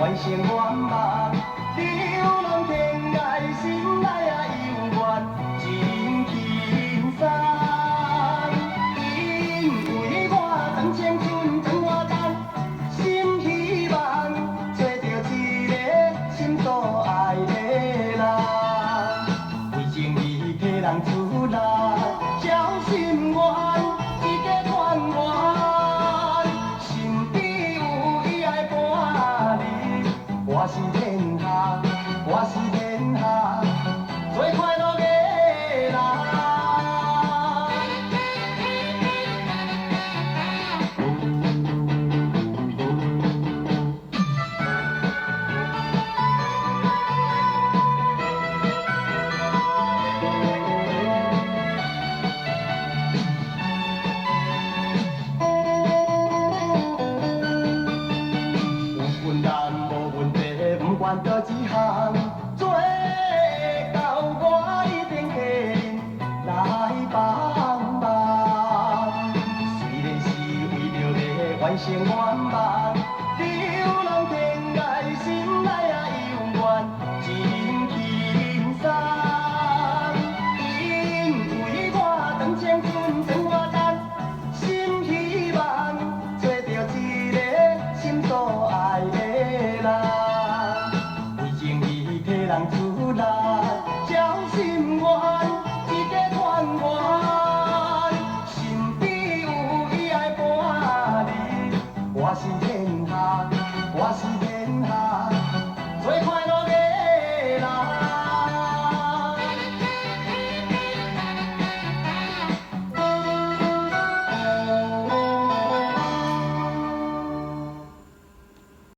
完成愿望，流浪天涯，心内啊犹原真轻松。因为我将青春将我等，心希望找到一个心所爱的人，为情义替人出力，交心愿，一个愿望，心底有伊爱伴你，我是天下，我是天下最快乐的人。管到一项，做到我一定替恁来帮忙。虽然是为着要完成愿望，流浪天涯，心内啊犹原真轻松。因为我当青春将我等，心希望找到一个心所爱的人。人出力，交心愿，一个愿望，心底有伊爱伴你，我是天下，我是天下。